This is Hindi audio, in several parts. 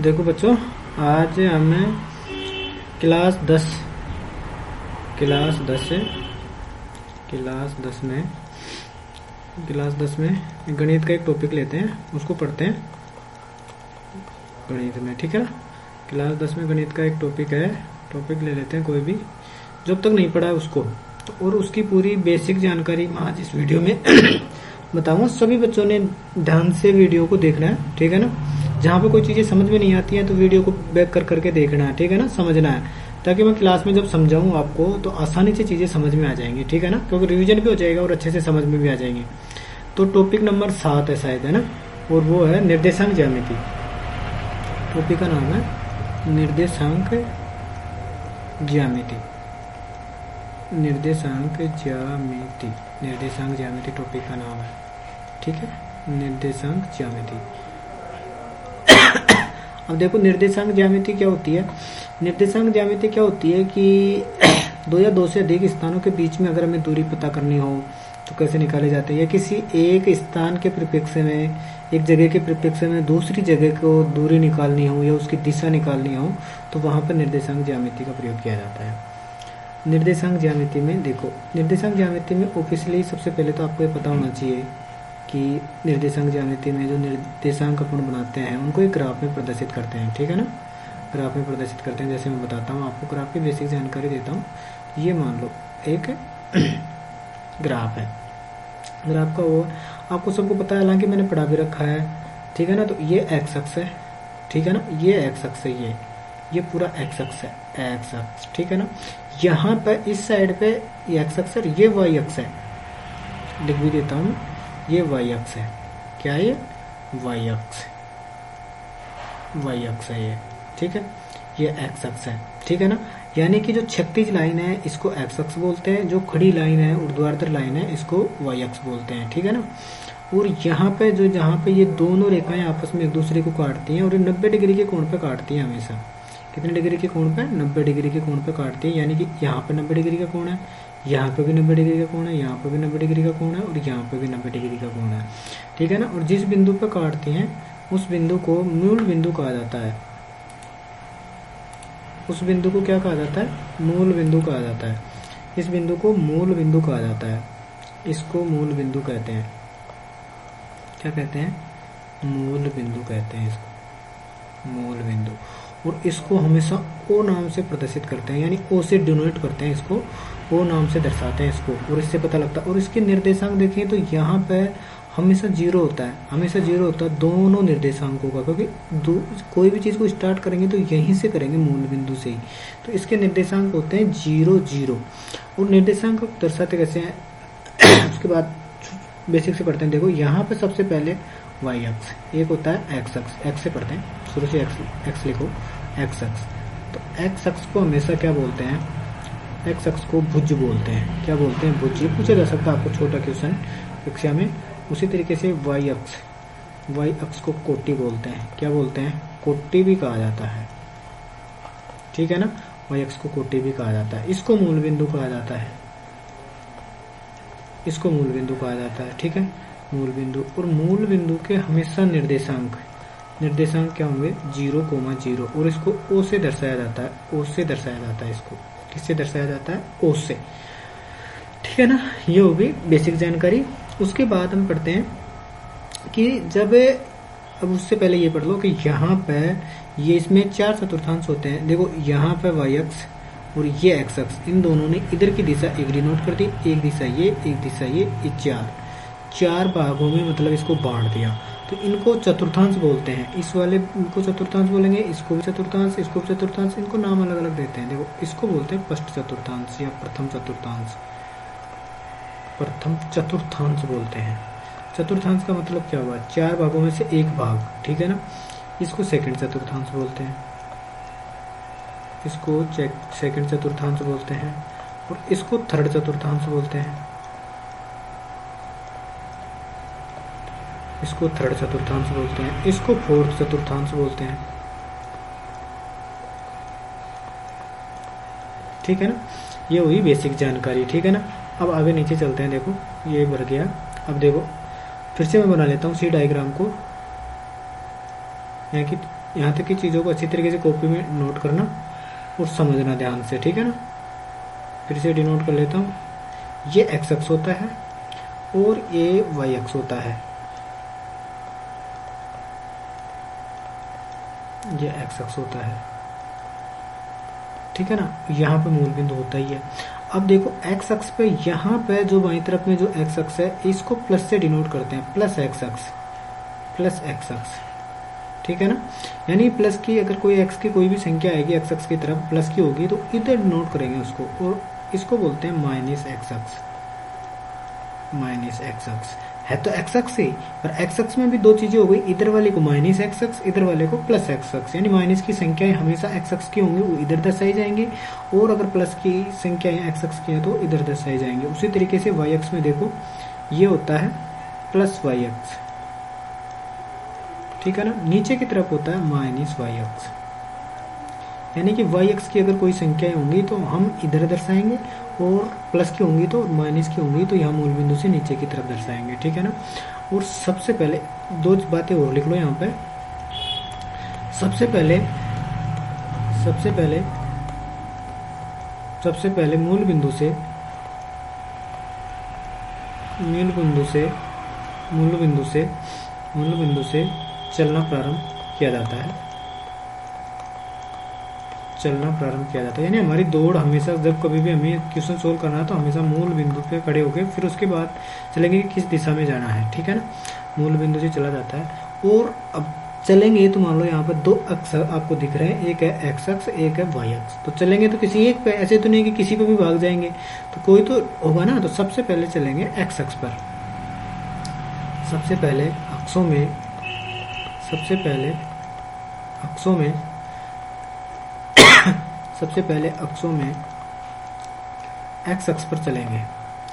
देखो बच्चों, आज हमें क्लास 10 में गणित का एक टॉपिक लेते हैं, उसको पढ़ते हैं गणित में। ठीक है ना, क्लास 10 में गणित का एक टॉपिक है, टॉपिक ले लेते हैं कोई भी जब तक नहीं पढ़ा है उसको, और उसकी पूरी बेसिक जानकारी मैं आज इस वीडियो में बताऊंगा। सभी बच्चों ने ध्यान से वीडियो को देखना है, ठीक है ना। जहाँ पे कोई चीजें समझ में नहीं आती है तो वीडियो को बैक कर करके देखना है, ठीक है ना, समझना है, ताकि मैं क्लास में जब समझाऊं आपको तो आसानी से चीजें समझ में आ जाएंगी, ठीक है ना, क्योंकि रिवीजन भी हो जाएगा और अच्छे से समझ में भी आ जाएंगे। तो टॉपिक नंबर 7 है शायद, है ना, और वो है निर्देशांक ज्यामिति। टॉपिक का नाम है निर्देशांक ज्यामिति। निर्देशांक ज्यामिति टॉपिक का नाम है, ठीक है, निर्देशांक ज्यामिति। अब देखो निर्देशांक ज्यामिति क्या होती है। निर्देशांक ज्यामिति क्या होती है कि दो या दो से अधिक स्थानों के बीच में अगर हमें दूरी पता करनी हो तो कैसे निकाले जाते हैं, या किसी एक स्थान के परिप्रेक्ष्य में, एक जगह के परिप्रेक्ष्य में दूसरी जगह को दूरी निकालनी हो या उसकी दिशा निकालनी हो तो वहां पर निर्देशांक ज्यामिति का प्रयोग किया जाता है। निर्देशांक ज्यामिति में देखो, निर्देशांक ज्यामिति में ऑब्वियसली सबसे पहले तो आपको ये पता होना चाहिए कि निर्देशांक ज्यामिति में जो निर्देशांक अपन बनाते हैं उनको एक ग्राफ में प्रदर्शित करते हैं, ठीक है ना, ग्राफ में प्रदर्शित करते हैं। जैसे मैं बताता हूँ आपको, ग्राफ की बेसिक जानकारी देता हूँ। ये मान लो एक ग्राफ है, ग्राफ का वो आपको सबको पता है, हालांकि मैंने पढ़ा भी रखा है, ठीक है ना। तो ये एक्स अक्ष है, ठीक है ना, ये एक्स अक्ष है, ये पूरा एक्स अक्ष है, एक्स अक्ष, ठीक है ना। यहाँ पर इस साइड पे ये एक्स अक्ष है, ये वाई अक्ष है, लिख भी देता हूँ, ये वाई अक्ष है। क्या है ये? वाई अक्ष, वाई अक्ष है ये, ठीक है। ये एक्स अक्ष है, ठीक है ना। यानी कि जो क्षैतिज लाइन है इसको एक्स अक्ष बोलते हैं, जो खड़ी लाइन है, ऊर्ध्वाधर लाइन है, इसको वाई अक्ष बोलते हैं, ठीक है ना। और यहाँ पे जो, जहाँ पे ये दोनों रेखाएं आपस में एक दूसरे को काटती हैं और ये 90 डिग्री के कोण पे काटती हैं हमेशा। कितने डिग्री के कोण पे? 90 डिग्री के कोण पे काटती है। यानी कि यहाँ पे 90 डिग्री का कोण है, यहाँ पे भी 90 डिग्री का कोण है, यहाँ पे भी 90 डिग्री का कोण है और यहाँ पे भी 90 डिग्री का कोण है, ठीक है ना। और जिस बिंदु पे काटती हैं उस बिंदु को मूल बिंदु कहा जाता है। उस बिंदु को क्या कहा जाता है? मूल बिंदु कहा जाता है। इस बिंदु को मूल बिंदु कहा जाता है, इसको मूल बिंदु कहते हैं। क्या कहते हैं? मूल बिंदु कहते हैं इसको, मूल बिंदु। और इसको हमेशा ओ नाम से प्रदर्शित करते हैं, यानी ओ से डिनोट करते हैं इसको, ओ नाम से दर्शाते हैं इसको, और इससे पता लगता है। और इसके निर्देशांक देखिए तो यहाँ पे हमेशा जीरो होता है, हमेशा जीरो होता है दोनों निर्देशांकों का, क्योंकि कोई भी चीज को स्टार्ट करेंगे तो यहीं से करेंगे, मूल बिंदु से ही। तो इसके निर्देशांक होते हैं 0 0। और निर्देशांक को दर्शाते कैसे हैं उसके बाद बेसिक से पढ़ते हैं। देखो यहाँ पे सबसे पहले वाई अक्ष, एक होता है एक्स अक्ष, एक्स से पढ़ते हैं, शुरू से एक्स लिखो, एक्स अक्ष। तो एक्स अक्ष को हमेशा क्या बोलते हैं? एक्स अक्ष को भुज बोलते हैं। क्या बोलते हैं? भुज। ये पूछा जा सकता है आपको छोटा क्वेश्चन कक्षा में। उसी तरीके से वाई अक्ष, वाई अक्ष को कोटि बोलते हैं। क्या बोलते हैं? कोटि भी कहा जाता है, ठीक है ना। वाई अक्ष को कोटि भी कहा जाता है। इसको मूल बिंदु कहा जाता है, इसको मूल बिंदु कहा जाता है, ठीक है, मूल बिंदु। और मूल बिंदु के हमेशा निर्देशांक क्या होंगे? 0, 0। और इसको ओ से दर्शाया जाता है, ओ से दर्शाया जाता है। इसको किससे दर्शाया जाता है? ओ से, ठीक है ना। ये होगी बेसिक जानकारी। उसके बाद हम पढ़ते हैं कि जब, अब उससे पहले ये पढ़ लो कि यहाँ पे ये इसमें 4 चतुर्थांश होते हैं। देखो यहाँ पे वाई अक्ष और ये एक्स अक्ष, इन दोनों ने इधर की दिशा एक डिनोट कर दी, एक दिशा ये, एक दिशा ये 4 भागों में मतलब इसको बांट दिया। तो इनको चतुर्थांश बोलते हैं। इस वाले इनको चतुर्थांश बोलेंगे, इसको भी चतुर्थांश, इसको भी चतुर्थांश, इनको नाम अलग अलग देते हैं। देखो इसको बोलते हैं फर्स्ट चतुर्थांश या प्रथम चतुर्थांश, प्रथम चतुर्थांश बोलते हैं। चतुर्थांश का मतलब क्या हुआ? 4 भागों में से एक भाग, ठीक है ना। इसको सेकंड चतुर्थांश बोलते हैं, इसको सेकंड चतुर्थांश बोलते हैं। और इसको थर्ड चतुर्थांश बोलते हैं, इसको थर्ड चतुर्थांश बोलते हैं। इसको फोर्थ चतुर्थांश बोलते हैं, ठीक है ना। ये हुई बेसिक जानकारी, ठीक है ना। अब आगे नीचे चलते हैं। देखो ये भर गया। अब देखो फिर से मैं बना लेता हूँ सी डायग्राम को, यहाँ की यहाँ तक की चीज़ों को अच्छी तरीके से कॉपी में नोट करना और समझना ध्यान से, ठीक है ना। फिर से डिनोट कर लेता हूँ। ये एक्स एक्स होता है और ये वाई एक्स होता है, ये एक्स एक्स होता है, ठीक है ना। यहाँ पे मूल बिंदु होता ही है। अब देखो एक्स एक्स पे यहाँ पे जो बाईं तरफ में जो एक्स एक्स है इसको प्लस से डिनोट करते हैं, plus x x, plus x x, ठीक है ना। यानी प्लस की अगर कोई एक्स की कोई भी संख्या आएगी एक्स एक्स की तरफ प्लस की होगी तो इधर डिनोट करेंगे उसको, और इसको बोलते हैं minus x x, minus x x है तो एक्स एक्स ही, पर एक्स एक्स में भी दो चीजें हो गई, इधर वाले को माइनस एक्स एक्स, इधर वाले को प्लस एक्स एक्स। यानी माइनस की संख्याएं हमेशा एक्स एक्स की होंगी, वो इधर दर्शाई जाएंगी, और अगर प्लस की संख्याएं एक्स एक्स की है तो इधर दर्शाई जाएंगे। उसी तरीके से वाई एक्स में देखो ये होता है प्लस वाई एक्स, ठीक है ना। नीचे की तरफ होता है माइनस वाई एक्स, यानी कि वाई एक्स की अगर कोई संख्याएं होंगी तो हम इधर दर्शाएंगे, और प्लस की होंगी तो माइनस की होंगी तो यहाँ मूल बिंदु से नीचे की तरफ दर्शाएंगे, ठीक है ना। और सबसे पहले दो बातें और लिख लो यहाँ पे। सबसे पहले मूल बिंदु से चलना प्रारंभ किया जाता है, यानी हमारी दौड़ हमेशा जब कभी भी हमें क्वेश्चन सोल्व करना है तो हमेशा मूल बिंदु पे खड़े होकर फिर उसके बाद चलेंगे कि किस दिशा में जाना है, ठीक है ना। मूल बिंदु से चला जाता है। और अब चलेंगे तो मान लो यहाँ पर दो अक्ष आपको दिख रहे हैं, एक है एक्स अक्ष, एक है वाई अक्ष। तो चलेंगे तो किसी एक पे, ऐसे तो नहीं कि किसी पे भी भाग जाएंगे, तो कोई तो होगा ना। तो सबसे पहले चलेंगे एक्स अक्ष पर। सबसे पहले अक्षों में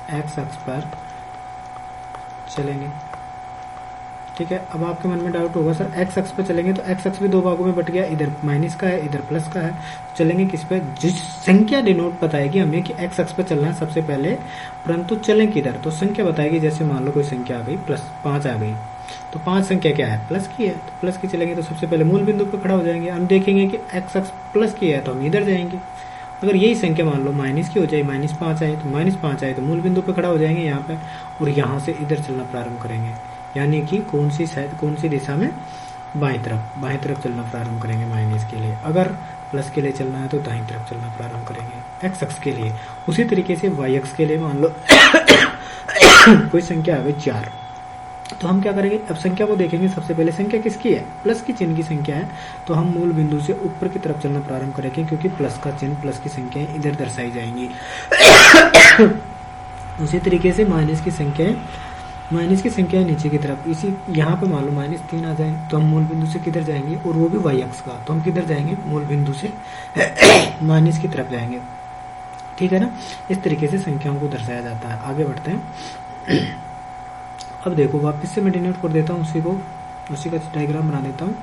एक्स अक्ष पर चलेंगे, ठीक है। अब आपके मन में डाउट होगा सर एक्स अक्ष पर चलेंगे तो एक्स अक्ष भी दो भागों में बट गया, इधर माइनस का है इधर प्लस का है। तो चलेंगे किस पे, जिस संख्या डिनोट बताएगी हमें कि एक्स अक्ष पर चलना है सबसे पहले, परंतु चलें किधर, तो संख्या बताएगी। जैसे मान लो कोई संख्या आ गई +5 आ गई, तो 5 संख्या क्या है, प्लस की है, तो प्लस की चलेंगे तो सबसे पहले मूल बिंदु पर खड़ा हो जाएंगे। हम देखेंगे कि एक्स अक्ष प्लस की है तो हम इधर जाएंगे। अगर यही संख्या मान लो माइनस की हो जाए, -5 आए तो -5 आए तो मूल बिंदु पर खड़ा हो जाएंगे यहाँ पे, और यहाँ से इधर चलना प्रारंभ करेंगे। यानी कि कौन सी दिशा में, बाएं तरफ चलना प्रारंभ करेंगे माइनस के लिए। अगर प्लस के लिए चलना है तो दाईं तरफ चलना प्रारंभ करेंगे एक्स अक्ष के लिए। उसी तरीके से वाई अक्ष के लिए मान लो कोई संख्या आ गई 4, तो हम क्या करेंगे, अब संख्या को देखेंगे। सबसे पहले संख्या किसकी है, प्लस की चिन्ह की संख्या है, तो हम मूल बिंदु से ऊपर की तरफ चलना प्रारंभ करेंगे, क्योंकि प्लस का चिन्ह, प्लस की संख्याएं इधर दर्शाई जाएंगी। उसी तरीके से माइनस की संख्याएं नीचे की तरफ, इसी यहाँ पे मान लो -3 आ जाए तो हम मूल बिंदु से किधर जाएंगे, और वो भी वाई अक्ष का, तो हम किधर जाएंगे, मूल बिंदु से माइनस की तरफ जाएंगे, ठीक है ना। इस तरीके से संख्याओं को दर्शाया जाता है। आगे बढ़ते हैं। अब देखो वापस से मैं डिनोट कर देता हूँ उसी का डायग्राम बना देता हूँ,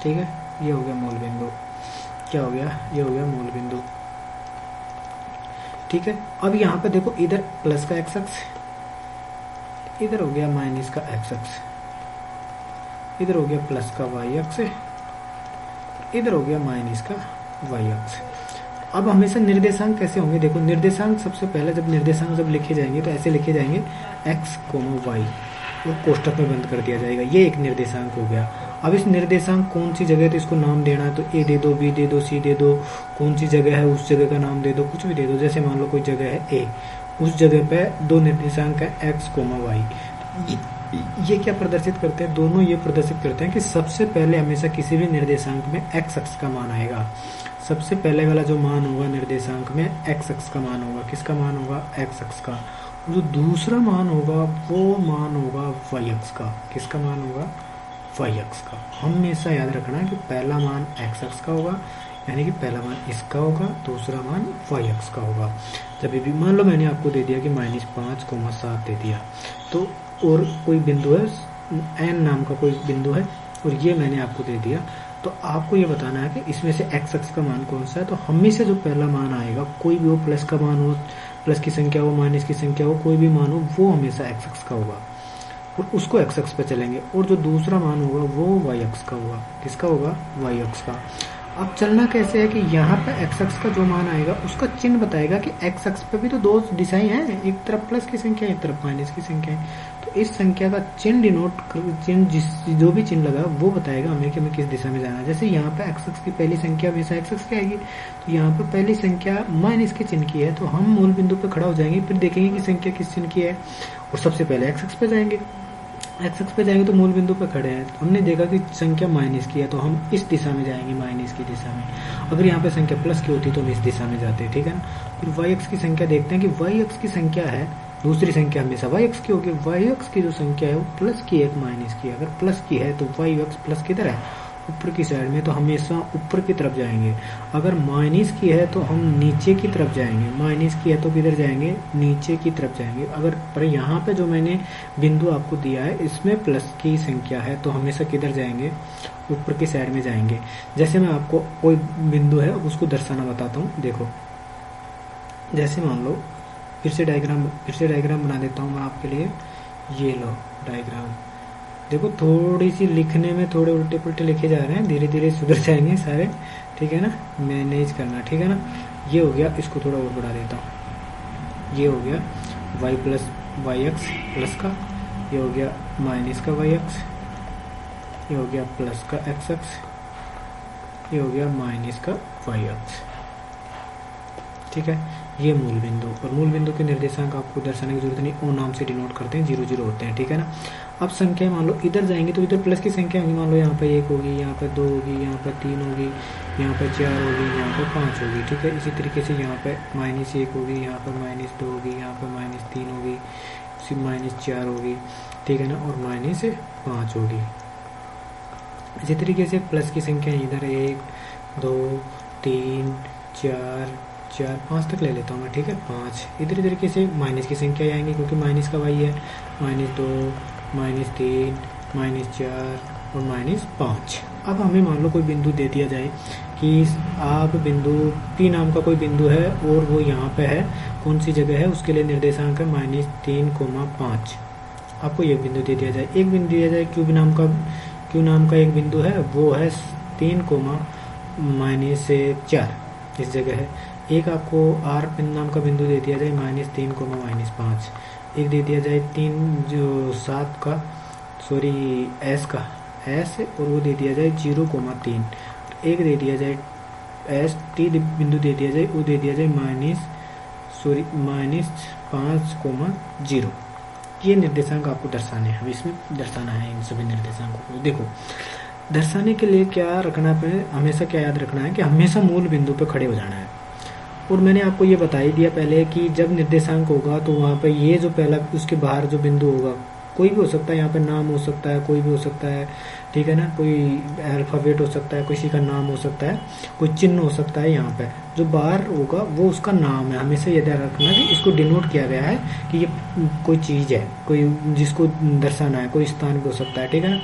ठीक है। ये हो गया मूल बिंदु, क्या हो गया, ये हो गया मूल बिंदु, ठीक है। अब यहाँ पे देखो इधर प्लस का एक्स अक्ष, इधर हो गया माइनस का एक्स अक्ष, इधर हो गया प्लस का वाई अक्ष, इधर हो गया माइनस का वाई अक्ष। अब हमेशा निर्देशांक कैसे होंगे, देखो निर्देशांक सबसे पहले जब लिखे जाएंगे तो ऐसे लिखे जाएंगे x, y, और कोष्टक में बंद कर दिया जाएगा। ये एक निर्देशांक हो गया। अब इस निर्देशांक कौन सी जगह है तो इसको नाम देना है, तो ए दे दो, बी दे दो, सी दे दो, कौन सी जगह है उस जगह का नाम दे दो, कुछ भी दे दो। जैसे मान लो कोई जगह है ए, उस जगह पे दो निर्देशांक है x, y। ये क्या प्रदर्शित करते हैं, दोनों ये प्रदर्शित करते हैं कि सबसे पहले हमेशा किसी भी निर्देशांक में x अक्ष का मान आएगा। सबसे पहले वाला जो मान होगा निर्देशांक में x अक्ष का मान होगा। किसका मान होगा, x अक्ष का। जो दूसरा मान होगा वो मान होगा y अक्ष का। किसका मान होगा, y अक्ष का। हमेशा याद रखना कि पहला मान x अक्ष का होगा, यानी कि पहला मान इसका होगा, दूसरा मान y अक्ष का होगा। जब भी मान लो मैंने आपको दे दिया कि -5, 7 दे दिया, तो और कोई बिंदु है n नाम का कोई बिंदु है, और ये मैंने आपको दे दिया, तो आपको ये बताना है कि इसमें से x अक्ष का मान कौन सा है। तो हमेशा जो पहला मान आएगा, कोई भी वो प्लस का मान हो, प्लस की संख्या हो, माइनस की संख्या हो, कोई भी मान हो, वो हमेशा x अक्ष का होगा। और उसको एक्स अक्ष पे चलेंगे, और जो दूसरा मान होगा वो वाई अक्ष का होगा। किसका होगा? वाई अक्ष का। अब चलना कैसे है कि यहाँ पे एक्स अक्ष का जो मान आएगा उसका चिन्ह बताएगा कि एक्स अक्ष पे भी तो दो दिशाएं हैं, एक तरफ प्लस की संख्या एक तरफ माइनस की संख्या है। तो इस संख्या का चिन्ह जो भी चिन्ह लगा वो बताएगा हमें कि हमें किस दिशा में जाना है। जैसे यहाँ पे एक्स अक्ष की पहली संख्या हमेशा एक्स अक्ष की आएगी, तो यहाँ पे पहली संख्या माइनस के चिन्ह की है, तो हम मूल बिंदु पे खड़ा हो जाएंगे, फिर देखेंगे कि संख्या किस चिन्ह की है और सबसे पहले एक्स अक्ष पे जाएंगे। एक्स अक्ष पे जाएंगे तो मूल बिंदु पे खड़े हैं, तो हमने देखा कि संख्या माइनस की है तो हम इस दिशा में जाएंगे, माइनस की दिशा में। अगर यहाँ पे संख्या प्लस की होती तो हम इस दिशा में जाते, ठीक है ना। फिर वाई अक्ष की संख्या देखते हैं कि वाई अक्ष की संख्या है, दूसरी संख्या हमेशा वाई अक्ष की होगी। वाई अक्ष की जो संख्या है वो प्लस की है, एक माइनस की है। अगर प्लस की है तो वाई अक्ष प्लस किधर है? ऊपर की साइड में, तो हमेशा ऊपर की तरफ जाएंगे। अगर माइनस की है तो हम नीचे की तरफ जाएंगे, माइनस की है तो किधर जाएंगे? नीचे की तरफ जाएंगे। अगर पर यहाँ पे जो मैंने बिंदु आपको दिया है इसमें प्लस की संख्या है तो हमेशा किधर जाएंगे? ऊपर की साइड में जाएंगे। जैसे मैं आपको कोई बिंदु है उसको दर्शाना बताता हूँ। देखो, जैसे मान लो फिर से डायग्राम बना देता हूँ मैं आपके लिए। ये लो डायग्राम, देखो थोड़ी सी लिखने में थोड़े उल्टे पुल्टे लिखे जा रहे हैं, धीरे धीरे सुधर जाएंगे सारे, ठीक है ना। मैनेज करना, ठीक है ना। ये हो गया, इसको थोड़ा और बढ़ा देता हूँ। ये हो गया y plus y x plus का, ये हो गया माइनस का वाई एक्स, ये हो गया प्लस का एक्स एक्स, ये हो गया माइनस का वाई एक्स, ठीक है। ये मूल बिंदु, और मूल बिंदु के निर्देशांक आपको दर्शाने की जरूरत नहीं, ओ नाम से डिनोट करते हैं, 0 0 होते हैं, ठीक है ना। अब संख्या मान लो इधर जाएंगे तो इधर प्लस की संख्या होगी, मान लो यहाँ पे 1 होगी, यहाँ पे 2 होगी, यहाँ पे 3 होगी, यहाँ पे 4 होगी, यहाँ पे 5 होगी, ठीक है। इसी तरीके से यहाँ पे -1 होगी, यहाँ पे -2 होगी, यहाँ पे -3 होगी, -4 होगी, ठीक है ना, और -5 होगी। इसी तरीके से प्लस की संख्या इधर 1 2 3 4 5 तक ले लेता हूँ मैं, ठीक है, 5। इधर तरीके से माइनस की संख्या आएंगी क्योंकि माइनस का वाई है, -2 -3 -4 और -5। अब हमें मान लो कोई बिंदु दे दिया जाए कि आप बिंदु P नाम का कोई बिंदु है और वो यहाँ पे है, कौन सी जगह है, उसके लिए निर्देशांक है -3,5। आपको ये बिंदु दे दिया जाए, एक बिंदु दिया जाए Q नाम का एक बिंदु है, वो है 3,-4 इस जगह है। एक आपको R पिन नाम का बिंदु दे दिया जाए -3,-5। एक दे दिया जाए 7 का S का S, और वो दे दिया जाए 0,3। एक दे दिया जाए T बिंदु दे दिया जाए, वो दे दिया जाए -5,0। ये निर्देशांक आपको दर्शाने हैं, इसमें दर्शाना है इन सभी निर्देशांकों को। देखो, दर्शाने के लिए क्या रखना है, हमेशा क्या याद रखना है कि हमेशा मूल बिंदु पे खड़े हो जाना है। और मैंने आपको ये बता ही दिया पहले कि जब निर्देशांक होगा तो वहाँ पे ये जो पहला उसके बाहर जो बिंदु होगा कोई भी हो सकता है, यहाँ पे नाम हो सकता है, कोई भी हो सकता है, ठीक है ना, कोई अल्फाबेट हो सकता है, किसी का नाम हो सकता है, कोई चिन्ह हो सकता है। यहाँ पे जो बाहर होगा वो उसका नाम है। हमेशा ये ध्यान रखना कि इसको डिनोट किया गया है कि ये कोई चीज़ है, कोई जिसको दर्शाना है, कोई स्थान भी हो सकता है, ठीक है ना।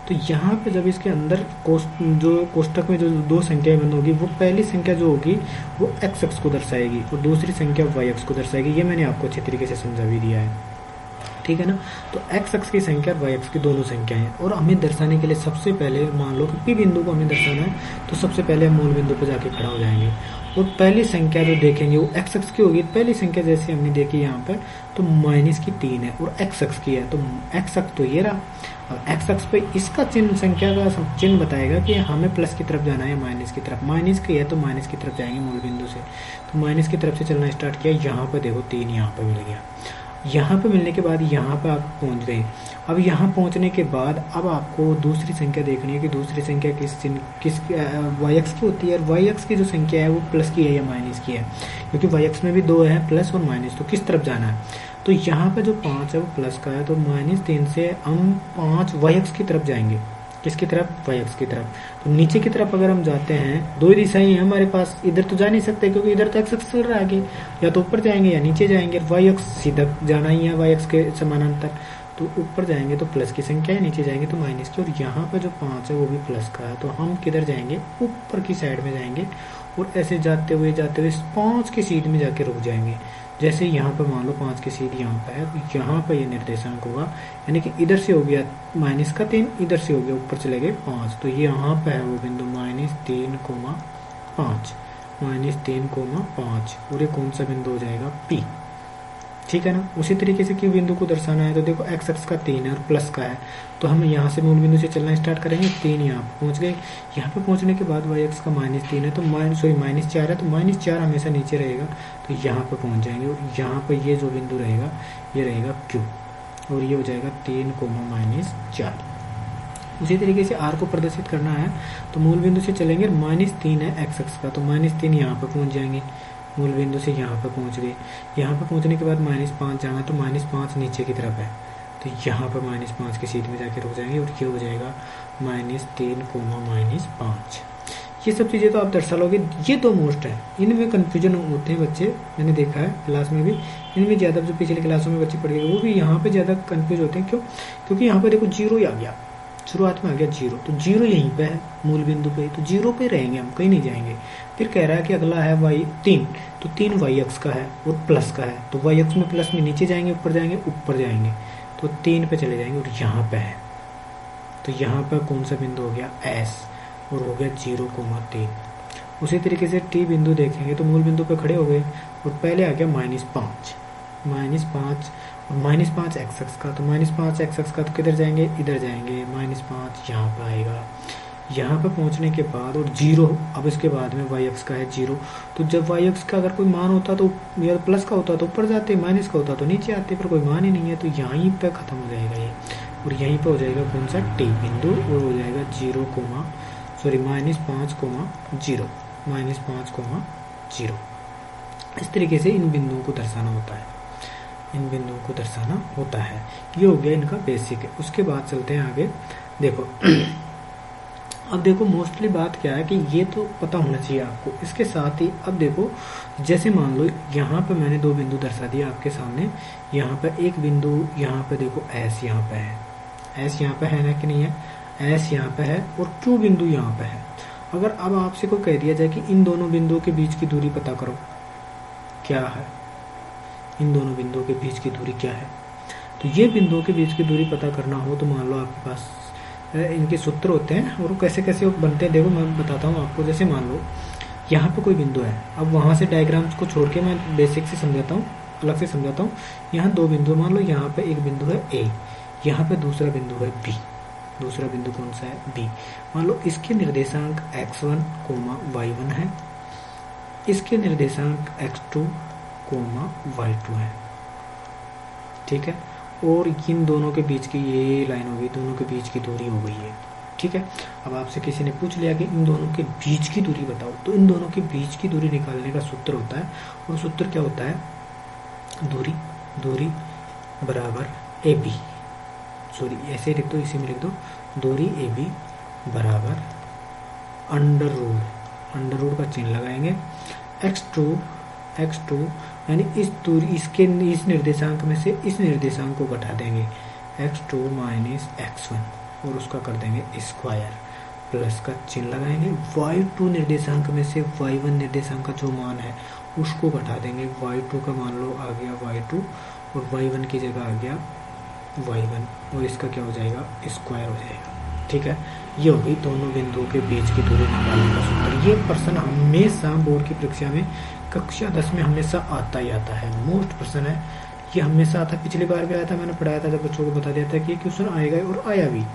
तो यहाँ पे जब इसके अंदर जो कोष्टक में जो दो संख्याएं बंद होगी, वो पहली संख्या जो होगी वो एक्स अक्ष को दर्शाएगी और दूसरी संख्या वाई अक्ष को दर्शाएगी। ये मैंने आपको अच्छी तरीके से समझा भी दिया है, ठीक है ना। तो एक्स अक्ष की संख्या और वाई अक्ष की दोनों संख्याएं हैं, और हमें दर्शाने के लिए सबसे पहले मान लो कि पी बिंदु को हमें दर्शाना है, तो सबसे पहले हम मूल बिंदु पर जाके खड़ा हो जाएंगे और पहली संख्या जो देखेंगे वो एक्स अक्ष की होगी। पहली संख्या जैसे हमने देखी यहाँ पर तो -3 है और एक्स अक्ष की है, तो एक्स अक्ष तो ये रहा। और एक्स अक्ष पे इसका चिन्ह, संख्या का चिन्ह बताएगा कि हमें प्लस की तरफ जाना है या माइनस की तरफ। माइनस की है तो माइनस की तरफ जाएंगे मूल बिंदु से, तो माइनस की तरफ से चलना स्टार्ट किया। यहाँ पे देखो 3 यहाँ पे मिल गया। यहाँ पे मिलने के बाद यहाँ पे आप पहुँच गए। अब यहाँ पहुँचने के बाद अब आपको दूसरी संख्या देखनी है कि दूसरी संख्या किस वाई अक्ष की होती है, और वाई अक्ष की जो संख्या है वो प्लस की है या माइनस की है, क्योंकि वाई अक्ष में भी 2 है, प्लस और माइनस। तो किस तरफ जाना है, तो यहाँ पे जो 5 है वो प्लस का है, तो -3 से हम 5 वाई अक्ष की तरफ जाएंगे। किसकी तरफ, वाई अक्ष की तरफ। तो नीचे की तरफ अगर हम जाते हैं, 2 दिशाएं हैं हमारे पास, इधर तो जा नहीं सकते क्योंकि इधर तो एक्स अक्ष चल रहा है आगे, या तो ऊपर जाएंगे या नीचे जाएंगे। वाई अक्ष सीधा जाना ही है वाई अक्ष के समानांतर, तो ऊपर जाएंगे तो प्लस की संख्या है, नीचे जाएंगे तो माइनस की। और यहाँ पे जो 5 है वो भी प्लस का है, तो हम किधर जाएंगे, ऊपर की साइड में जाएंगे और ऐसे जाते हुए 5 की सीध में जाके रुक जाएंगे। जैसे यहाँ पर मान लो 5 की सीध यहाँ पर है, तो यहाँ पर ये निर्देशांक होगा, यानी कि इधर से हो गया -3, इधर से हो गया ऊपर चले गए 5, तो ये यहाँ पर है वो बिंदु -3,5, -3,5, और ये कौन सा बिंदु हो जाएगा, P। ठीक है ना। उसी तरीके से क्यू बिंदु को दर्शाना है, तो देखो x अक्ष का 3 है और प्लस का है, तो हम यहाँ से मूल बिंदु से चलना स्टार्ट करेंगे। 3 यहाँ पे पहुँच गए, यहाँ पे पहुँचने के बाद y अक्ष का -3 है, तो -4 है, तो -4 हमेशा नीचे रहेगा, तो यहाँ पे पहुँच जाएंगे, और यहाँ पे ये जो बिंदु रहेगा ये रहेगा Q, और ये हो जाएगा 3,-4। उसी तरीके से r को प्रदर्शित करना है, तो मूल बिंदु से चलेंगे, -3 है x अक्ष का, तो -3 यहाँ पे पहुँच जाएंगे, मूल बिंदु से यहाँ पे पहुँच गए। यहाँ पे पहुँचने के बाद -5 जाना, तो -5 नीचे की तरफ है, तो यहाँ पर -5 की सीध में जाके रुक जाएंगे, और ये हो जाएगा -3,-5। ये सब चीज़ें तो आप दर्शा लोगे। ये दो मोस्ट है, इनमें कन्फ्यूजन होते हैं बच्चे, मैंने देखा है क्लास में भी, इनमें ज़्यादा जो पिछले क्लासों में बच्चे पढ़ गए वो भी यहाँ पे ज़्यादा कन्फ्यूज होते हैं। क्यों? क्योंकि यहाँ पे देखो 0 ही आ गया, शुरुआत में आ गया 0, तो 0 यहीं पे है मूल बिंदु पे, तो 0 पे रहेंगे हम, कहीं नहीं जाएंगे। फिर कह रहा है कि अगला है y3, तो 3 y अक्ष का है और प्लस का है, तो y अक्ष में प्लस में नीचे जाएंगे, ऊपर जाएंगे, तो 3 पे चले जाएंगे, और यहाँ पे है, तो यहाँ पर कौन सा बिंदु हो गया, S, और हो गया 0,3। उसी तरीके से t बिंदु देखेंगे, तो मूल बिंदु पे खड़े हो गए, और पहले आ गया -5 और -5 x अक्ष का, तो -5 x अक्ष का, तो किधर जाएंगे, इधर जाएंगे, -5 यहाँ पर आएगा। यहाँ पे पहुँचने के बाद और 0, अब इसके बाद में y अक्ष का है 0, तो जब y अक्ष का अगर कोई मान होता तो या प्लस का होता तो ऊपर जाते, माइनस का होता तो नीचे आते, पर कोई मान ही नहीं है, तो यहीं पे खत्म हो जाएगा ये, और यहीं पे हो जाएगा कौन सा, t बिंदु, और हो जाएगा -5,0 इस तरीके से इन बिंदुओं को दर्शाना होता है, ये हो गया इनका बेसिक है। उसके बाद चलते हैं आगे। देखो अब देखो मोस्टली बात क्या है कि ये तो पता होना चाहिए आपको, इसके साथ ही अब देखो, जैसे मान लो यहाँ पे मैंने 2 बिंदु दर्शा दिया आपके सामने, यहाँ पे एक बिंदु, यहाँ पे देखो S यहाँ पे है, S यहाँ पे है ना कि नहीं है, S यहाँ पे है, और Q बिंदु यहाँ पे है। अगर अब आपसे कोई कह दिया जाए कि इन दोनों बिंदुओं के बीच की दूरी पता करो, क्या है, इन दोनों बिंदुओं के बीच की दूरी क्या है, तो ये बिंदुओं के बीच की दूरी पता करना हो, तो मान लो आपके पास इनके सूत्र होते हैं, और वो कैसे कैसे बनते हैं देखो मैं बताता हूँ आपको। जैसे मान लो यहाँ पे कोई बिंदु है, अब वहाँ से डायग्राम्स को छोड़ के मैं बेसिक से समझाता हूँ, अलग से समझाता हूँ। यहाँ 2 बिंदु, मान लो यहाँ पे एक बिंदु है A, यहाँ पे दूसरा बिंदु है B, दूसरा बिंदु कौन सा है, B। मान लो इसके निर्देशांक x1, y1 है, इसके निर्देशांक x2, y2 है, ठीक है, और इन दोनों के बीच की ये लाइन हो गई, दोनों के बीच की दूरी हो गई है, ठीक है। अब आपसे किसी ने पूछ लिया कि इन दोनों के बीच की दूरी बताओ, तो इन दोनों के बीच की दूरी निकालने का सूत्र होता है, और सूत्र क्या होता है, दूरी बराबर AB, सॉरी ऐसे लिख दो, इसी में लिख दो, दूरी AB बराबर अंडर रूट का चिन्ह लगाएंगे, x2 यानी इस दूरी, इसके इस निर्देशांक में से इस निर्देशांक को घटा देंगे, x2 माइनस x1, और उसका कर देंगे स्क्वायर, प्लस का चिन्ह लगाएंगे। y2 निर्देशांक में से y1 निर्देशांक का जो मान है उसको घटा देंगे, y2 का मान लो आ गया y2, और y1 की जगह आ गया y1, और इसका क्या हो जाएगा, स्क्वायर हो जाएगा, ठीक है। ये हो गई दोनों बिंदुओं के बीच की दूरी निकालने का सूत्र। ये प्रश्न हमेशा बोर्ड की परीक्षा में कक्षा 10 में हमेशा आता ही आता है, मोस्ट प्रश्न है ये, हमेशा आता है। पिछली बार भी आया था, मैंने पढ़ाया था, जब बच्चों को बता दिया था कि ये क्वेश्चन आएगा, और आया भी।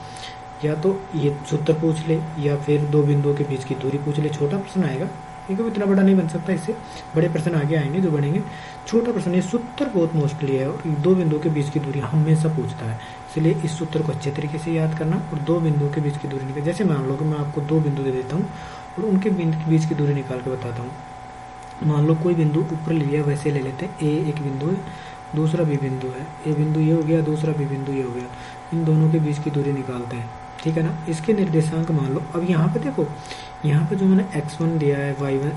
या तो ये सूत्र पूछ ले, या फिर 2 बिंदुओं के बीच की दूरी पूछ ले, छोटा प्रश्न आएगा, क्योंकि इतना बड़ा नहीं बन सकता, इससे बड़े प्रश्न आगे आएंगे जो बनेंगे। छोटा प्रश्न, ये सूत्र बहुत मुश्किल है, और 2 बिंदुओं के बीच की दूरी हमेशा पूछता है, इसलिए इस सूत्र को अच्छे तरीके से याद करना, और 2 बिंदुओं के बीच की दूरी निकाल। जैसे मान लो कि मैं आपको 2 बिंदु दे देता हूँ और उनके बीच की दूरी निकाल के बताता हूँ। मान लो कोई बिंदु ऊपर ले लिया, वैसे ले लेते हैं, A एक बिंदु है, दूसरा B बिंदु है, A बिंदु ये हो गया, दूसरा B बिंदु ये हो गया, इन दोनों के बीच की दूरी निकालते हैं, ठीक है ना। इसके निर्देशांक मान लो, अब यहाँ पे देखो, यहाँ पे जो मैंने x1 दिया है,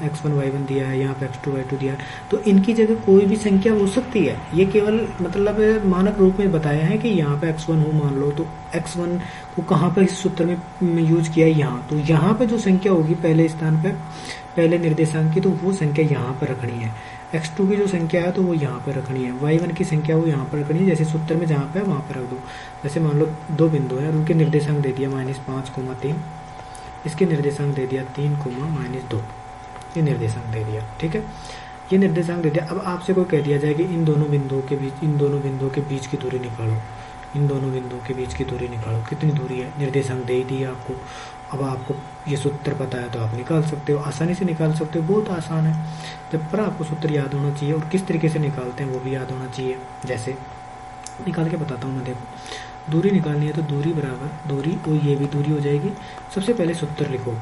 x1 y1 दिया है, यहाँ पे x2 y2 दिया है, तो इनकी जगह कोई भी संख्या हो सकती है। ये केवल मतलब मानक रूप में बताया है कि यहाँ पे x1 हो मान लो, तो x1 को कहाँ पर इस सूत्र में यूज किया है, यहाँ, तो यहाँ पे जो संख्या होगी पहले स्थान पे, पहले निर्देशांक की, तो वो संख्या यहाँ पर रखनी है। x2 की जो संख्या है तो वो यहाँ पर रखनी है, y1 की संख्या वो यहाँ पर रखनी है, जैसे सूत्र में जहाँ पे है वहाँ पर रख दो। जैसे मान लो दो बिंदु है और उनके निर्देशांक दे दिया -5, 3, इसके निर्देशांक दे दिया 3, -2, ये निर्देशांक दे दिया। ठीक है, ये निर्देशांक दे दिया। अब आपसे कोई कह दिया जाए कि इन दोनों बिंदुओं के बीच की दूरी निकालो, इन दोनों बिंदुओं के बीच की दूरी निकालो, कितनी दूरी है, निर्देशांक दे ही दिया आपको। अब आपको ये सूत्र पता है तो आप निकाल सकते हो, आसानी से निकाल सकते हो, बहुत आसान है। जब पर आपको सूत्र याद होना चाहिए और किस तरीके से निकालते हैं वो भी याद होना चाहिए। जैसे निकाल के बताता हूँ मैं, देखो दूरी निकालनी है तो दूरी बराबर दूरी, और ये भी दूरी हो जाएगी। सबसे पहले सूत्र लिखो।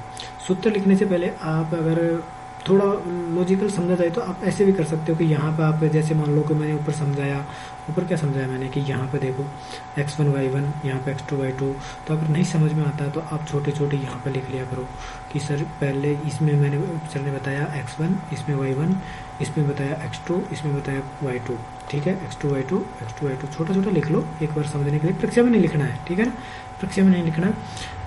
सूत्र लिखने से पहले आप अगर थोड़ा लॉजिकल समझा जाए तो आप ऐसे भी कर सकते हो कि यहाँ पे आप जैसे मान लो कि मैंने ऊपर समझाया, ऊपर क्या समझाया मैंने कि यहाँ पे देखो x1 y1, यहाँ पे x2 y2। तो अगर नहीं समझ में आता है तो आप छोटे छोटे यहाँ पे लिख लिया करो कि सर पहले इसमें मैंने सर ने बताया x1, इसमें y1, इसमें बताया x2, इसमें बताया y2। ठीक है, x2 y2, x2 y2 छोटा छोटा लिख लो एक बार समझने के लिए। परीक्षा में नहीं लिखना है, ठीक है ना, परीक्षा में नहीं लिखना।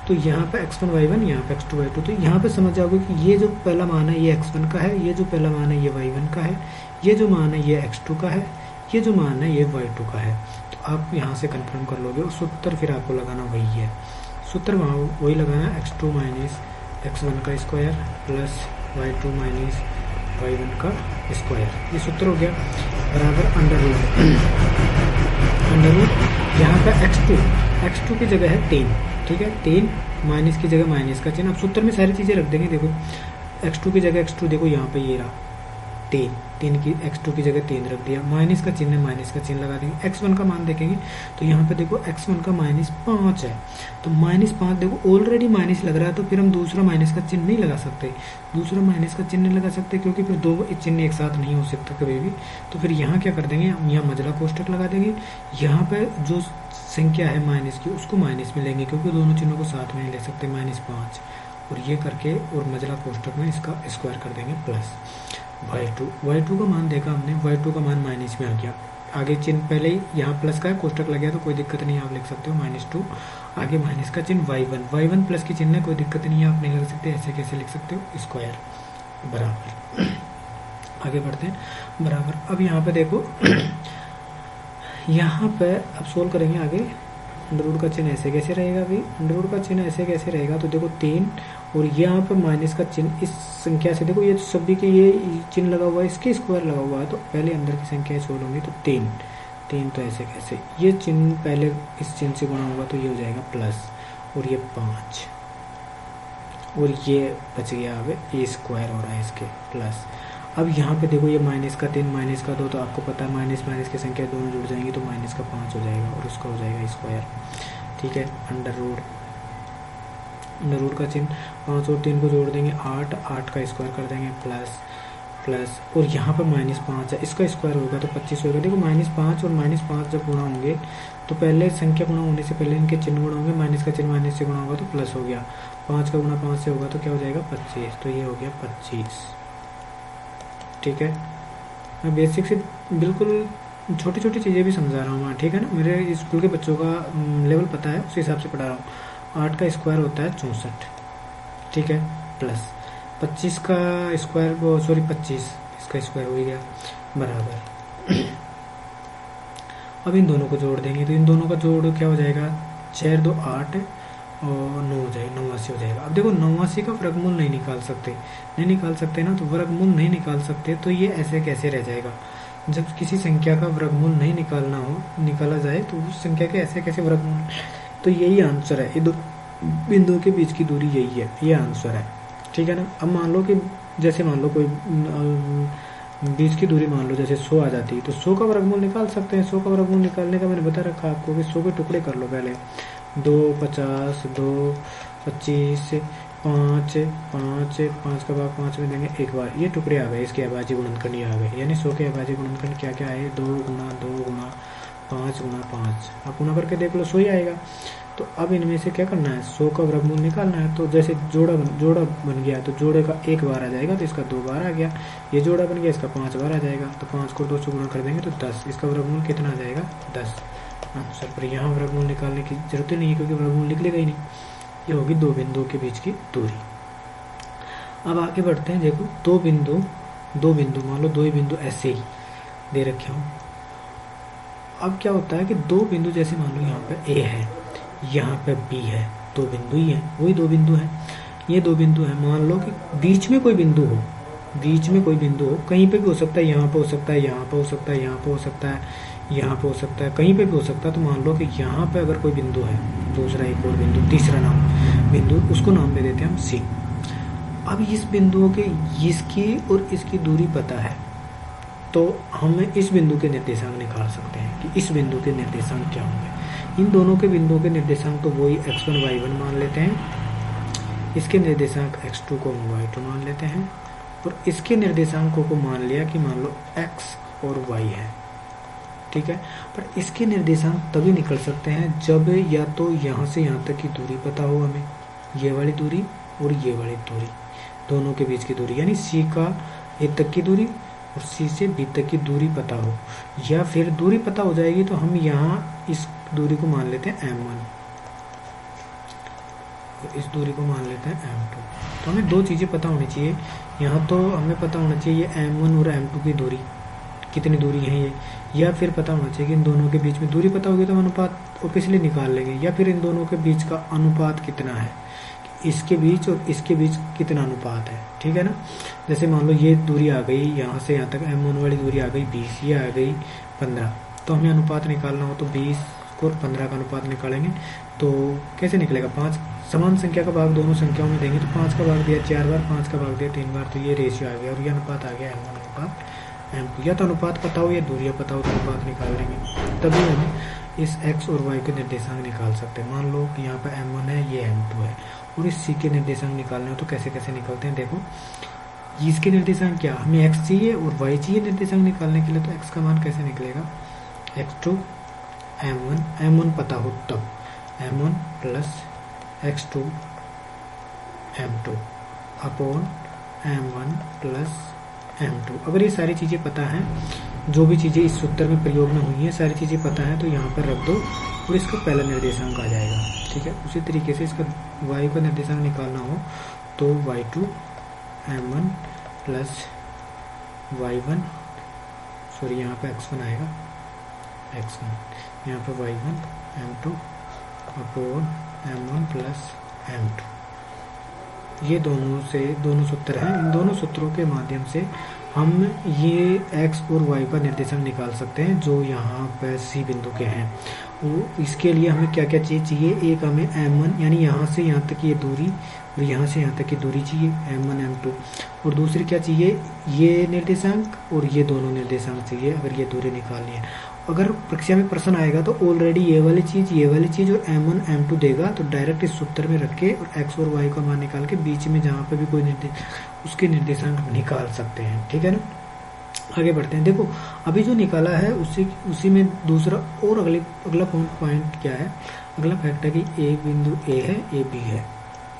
तो यहाँ पे x1 y1, यहाँ पे x2 y2। तो यहाँ पे समझ जाओगे कि ये जो पहला मान है ये x1 का है, ये जो पहला मान है ये y1 का है, ये जो मान है ये x2 का है, ये जो मान है ये y2 का है। तो आप यहाँ से कंफर्म कर लोगे और सूत्र फिर आपको लगाना वही है। सूत्र वहाँ वही लगाना, x2 - x1 का स्क्वायर प्लस y2 - y1 का स्क्वायर। ये सूत्र हो गया बराबर अंडर रूट यहाँ पे x2 की जगह है 3। ठीक है, 3 माइनस की जगह माइनस का चिन्ह। अब सूत्र में सारी चीज़ें रख देंगे। देखो x2 की जगह x2, देखो यहाँ पे ये रहा 3 की x2 की जगह 3 रख दिया, माइनस का चिन्ह माइनस का चिन्ह लगा देंगे। x1 का मान देखेंगे तो यहाँ पे देखो x1 का -5 है, तो -5 देखो ऑलरेडी माइनस लग रहा है, तो फिर हम दूसरा माइनस का चिन्ह नहीं लगा सकते, दूसरा माइनस का चिन्ह नहीं लगा सकते क्योंकि फिर दो चिन्ह एक साथ नहीं हो सकता कभी भी। तो फिर यहाँ क्या कर देंगे, हम यहाँ मजला कोष्टक लगा देंगे। यहाँ पे जो संख्या है माइनस की उसको माइनस में लेंगे क्योंकि दोनों चिन्हों को साथ में नहीं ले सकते, -5, और ये करके और मजला कोष्टक में इसका स्क्वायर कर देंगे प्लस y2 का मान देखा हमने, y2 का मान माइनस में आ गया। आगे चिन्ह पहले ही यहाँ प्लस का है, कोष्टक लग गया तो कोई दिक्कत नहीं, आप लिख सकते हो -2। आगे माइनस का चिन्ह y1 प्लस की चिन्ह है, कोई दिक्कत नहीं है, आप नहीं लिख सकते, ऐसे कैसे लिख सकते हो, स्क्वायर बराबर। आगे बढ़ते हैं, बराबर। अब यहाँ पे देखो यहाँ पे अब सोल्व करेंगे आगे। अंडर रूट का चिन्ह ऐसे कैसे रहेगा भाई, अंडर रूट का चिन्ह ऐसे कैसे रहेगा, तो देखो 3 और यहाँ पे माइनस का चिन्ह इस संख्या से, देखो ये सभी के ये चिन्ह लगा हुआ है, इसके स्क्वायर लगा हुआ है, तो पहले अंदर की संख्या सोल्व होंगी तो 3 तो ऐसे कैसे, ये चिन्ह पहले इस चिन्ह से गुणा होगा तो ये हो जाएगा प्लस, और ये 5, और ये बच गया, अब ये स्क्वायर हो रहा है इसके प्लस। अब यहाँ पे देखो ये माइनस का 3 माइनस का 2, तो आपको पता है माइनस माइनस की संख्या दोनों जुड़ जाएंगी तो माइनस का 5 हो जाएगा और उसका हो जाएगा स्क्वायर। ठीक है, अंडर रूट का चिन्ह 5 और 3 को जोड़ देंगे 8 का स्क्वायर कर देंगे प्लस, और यहाँ पर -5 है, इसका स्क्वायर होगा तो 25 होगा। देखो -5 और -5 जब गुणा होंगे तो पहले संख्या गुणा होने से पहले इनके चिन्ह गुणा होंगे, माइनस का चिन्ह माइनस से गुणा होगा तो प्लस हो गया, 5 का गुणा 5 से होगा तो क्या हो जाएगा 25, तो ये हो गया 25। ठीक है, मैं बेसिक से बिल्कुल छोटी छोटी चीज़ें भी समझा रहा हूँ, ठीक है ना, मेरे स्कूल के बच्चों का लेवल पता है, उस हिसाब से पढ़ा रहा हूँ। 8 का स्क्वायर होता है 64, ठीक है, प्लस 25 का स्क्वायर, 25 इसका स्क्वायर हो ही गया बराबर। अब इन दोनों को जोड़ देंगे तो इन दोनों का जोड़ क्या हो जाएगा, 6 2 8 और 9 हो जाएगा, 89 हो जाएगा। अब देखो 89 का वर्गमूल नहीं निकाल सकते ना, तो वर्गमूल नहीं निकाल सकते तो ये ऐसे कैसे रह जाएगा। जब किसी संख्या का वर्गमूल नहीं निकाला जाए तो उस संख्या के ऐसे कैसे वर्गमूल, तो यही आंसर है, ये दो बिंदुओं के बीच की दूरी यही है, ये आंसर है, ठीक है ना। अब मान लो कि जैसे मान लो कोई बीच की दूरी मान लो जैसे 100 आ जाती है तो 100 का वर्गमूल निकाल सकते हैं। 100 का वर्गमूल निकालने का मैंने बता रखा आपको कि 100 के टुकड़े कर लो पहले, 2 50 2 25 5 का भाग 5 में देंगे एक बार, ये टुकड़े आ गए, इसके अभाज्य गुणनखंड ये आ गए, यानी 100 के अभाज्य गुणनखंड क्या क्या है, 2 गुना 5 गुना 5, आप गुना करके देख लो 100 ही आएगा। तो अब इनमें से क्या करना है, 100 का वर्गमूल निकालना है। तो जैसे जोड़ा बन गया तो जोड़े का 1 बार आ जाएगा तो इसका 2 बार आ गया, ये जोड़ा बन गया इसका 5 बार आ जाएगा, तो 5 को 2 से गुणा कर देंगे तो 10, इसका वर्गमूल कितना आ जाएगा 10 आंसर। पर यहाँ वर्गमूल निकालने की जरूरत नहीं है क्योंकि वर्गमूल निकलेगा ही नहीं, ये होगी दो बिंदुओं के बीच की दूरी। अब आगे बढ़ते हैं, देखो दो बिंदु दो बिंदु, मान लो दो ही बिंदु ऐसे ही दे रखे हो। अब क्या होता है कि दो बिंदु, जैसे मान लो यहाँ पे ए है, यहाँ पे बी है, दो बिंदु ही है, वही दो बिंदु है, ये दो बिंदु है। मान लो कि बीच में कोई बिंदु हो, बीच में कोई बिंदु हो, कहीं पे भी हो सकता है, यहाँ पे हो सकता है, यहाँ पे हो सकता है, यहाँ पे हो सकता है, यहाँ पे हो सकता है, कहीं पे भी हो सकता है। तो मान लो कि यहाँ पे अगर कोई बिंदु है, दूसरा एक और बिंदु, तीसरा नाम बिंदु, उसको नाम दे देते हैं हम सी। अब इस बिंदुओं के इसकी और इसकी दूरी पता है, तो हम इस बिंदु के निर्देशांक निकाल सकते हैं कि इस बिंदु के निर्देशांक क्या होंगे। इन दोनों के बिंदुओं के निर्देशांक तो वही x1 y1 मान लेते हैं, इसके निर्देशांक x2 को y2 मान लेते हैं, और इसके निर्देशांकों को मान लिया कि मान लो x और y है, ठीक है। पर इसके निर्देशांक तभी निकल सकते हैं जब या तो यहाँ से यहाँ तक की दूरी पता हो हमें, ये वाली दूरी और ये वाली दूरी, दोनों के बीच की दूरी, यानी सी का ए तक की दूरी और सी से बी तक की दूरी पता हो, या फिर दूरी पता हो जाएगी तो हम यहाँ इस दूरी को मान लेते हैं m1 और इस दूरी को मान लेते हैं m2। तो हमें दो चीज़ें पता होनी चाहिए, यहाँ तो हमें पता होना चाहिए ये m1 और m2 की दूरी कितनी दूरी है ये, या फिर पता होना चाहिए कि इन दोनों के बीच में दूरी पता होगी तो हम अनुपात ऑब्वियसली निकाल लेंगे, या फिर इन दोनों के बीच का अनुपात कितना है, इसके बीच और इसके बीच कितना अनुपात है, ठीक है ना। जैसे मान लो ये दूरी आ गई यहाँ से यहाँ तक, m1 वाली दूरी आ गई 20, ये आ गई 15, तो हमें अनुपात निकालना हो तो 20 और 15 का अनुपात निकालेंगे। तो कैसे निकलेगा, 5 समान संख्या का भाग दोनों संख्याओं में देंगे, तो 5 का भाग दिया 4 बार, 5 का भाग दिया 3 बार, तो ये रेशियो आ गया और ये अनुपात आ गया m1 अनुपात m2। या तो अनुपात पता हो या दूरियां पता हो तो अनुपात निकाल लेंगे, तभी हम इस x और y के निर्देशांक निकाल सकते हैं। मान लो कि यहाँ पे m1 है, ये m2 है, और इस c के निर्देशांक निकालने हो तो कैसे कैसे निकलते हैं। देखो इसके निर्देशांक क्या, हमें x चाहिए और y चाहिए निर्देशांक निकालने के लिए, तो x का मान कैसे निकलेगा, x2 m1 पता हो तब m1 plus x2 m2 upon m1 plus m2। अगर ये सारी चीज़ें पता हैं, जो भी चीज़ें इस सूत्र में प्रयोग में हुई हैं सारी चीज़ें पता है, तो यहाँ पर रख दो और इसका पहला निर्देशांक आ जाएगा, ठीक है। उसी तरीके से इसका y का निर्देशांक निकालना हो तो y2 m1 plus y1, sorry यहाँ पे x1 आएगा, x1 यहाँ पे y1 m2 upon m1 plus m2। ये दोनों सूत्र हैं, इन दोनों सूत्रों के माध्यम से हम ये x और y का निर्देशांक निकाल सकते हैं जो यहाँ पर C बिंदु के हैं। वो इसके लिए हमें क्या क्या चाहिए, एक हमें m1 यानी यहाँ से यहाँ तक की ये दूरी और यहाँ से यहाँ तक की दूरी चाहिए m1 m2, और दूसरी क्या चाहिए, ये निर्देशांक और ये दोनों निर्देशांक चाहिए अगर ये दूरी निकालनी है। अगर परीक्षा में प्रश्न आएगा तो ऑलरेडी ये वाली चीज़ और m1 m2 देगा, तो डायरेक्ट इस सूत्र में रख के और x और y का मान निकाल के बीच में जहाँ पे भी कोई उसके निर्देशांक निकाल सकते हैं, ठीक है ना। आगे बढ़ते हैं। देखो अभी जो निकाला है उसी में दूसरा और अगला पॉइंट क्या है, अगला फैक्ट है कि एक बिंदु a है, a b है,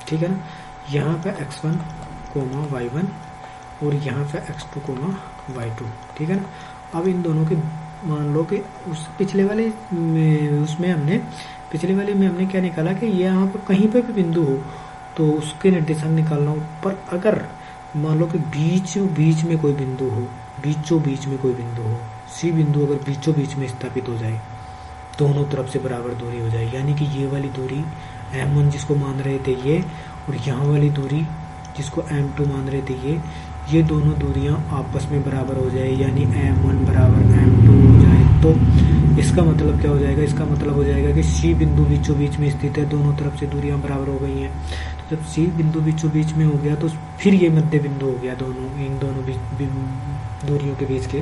ठीक है ना। यहाँ पे x1 y1 और यहाँ पे x2 y2, ठीक है ना। अब इन दोनों के मान लो कि उस पिछले वाले में हमने क्या निकाला कि ये यहाँ पर कहीं पे भी बिंदु हो तो उसके निर्देशांक निकालना हो। पर अगर मान लो कि बीच में कोई बिंदु हो, बीच में कोई बिंदु हो, सी बिंदु अगर बीच में स्थापित हो जाए, दोनों तरफ से बराबर दूरी हो जाए, यानी कि ये वाली दूरी m1 जिसको मान रहे थे ये, और यहाँ वाली दूरी जिसको m2 मान रहे थे ये दोनों दूरियां आपस में बराबर हो जाए, यानी m1 बराबर m2 हो जाए, तो इसका मतलब क्या हो जाएगा, इसका मतलब हो जाएगा कि C बिंदु बीच में स्थित है, दोनों तरफ से दूरियां बराबर हो गई हैं। तो जब C बिंदु बीच में हो गया तो फिर ये मध्य बिंदु हो गया, इन दोनों दूरियों के बीच के,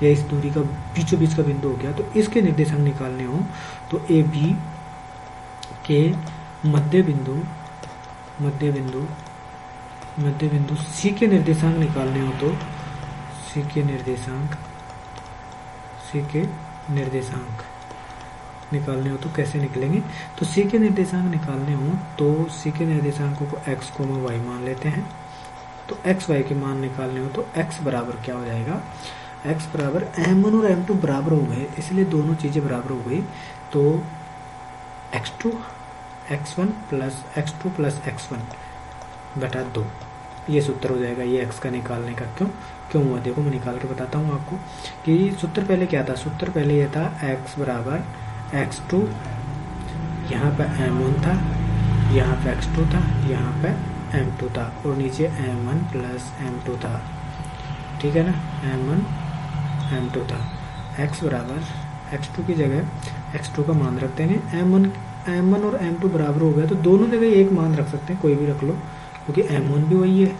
या इस दूरी का बीच का बिंदु हो गया। तो इसके निर्देशांक निकालने हो तो AB के मध्य बिंदु C के निर्देशांक निकालने हो तो C के निर्देशांक निकालने हो तो कैसे निकलेंगे, तो C के निर्देशांक निकालने हो तो C के निर्देशांकों को x, y मान लेते हैं। तो x, y के मान निकालने हो तो x बराबर क्या हो जाएगा, x बराबर m1 और m2 बराबर हो गए, इसलिए दोनों चीज़ें बराबर हो गई। तो x1 plus x2 plus x1 बटा 2, ये सूत्र हो जाएगा ये x का निकालने का। क्यों हुआ देखो, मैं निकाल के बताता हूँ आपको कि सूत्र पहले क्या था। सूत्र पहले ये था x बराबर x2, यहाँ पे m1 था, यहाँ पे x2 था, यहाँ पे m2 था और नीचे m1 प्लस m2 था, ठीक है ना, m1 m2 था। x बराबर x2 की जगह x2 का मान रख देंगे, m1 और m2 बराबर हो गया तो दोनों जगह एक मान रख सकते हैं, कोई भी रख लो, क्योंकि m1 भी वही है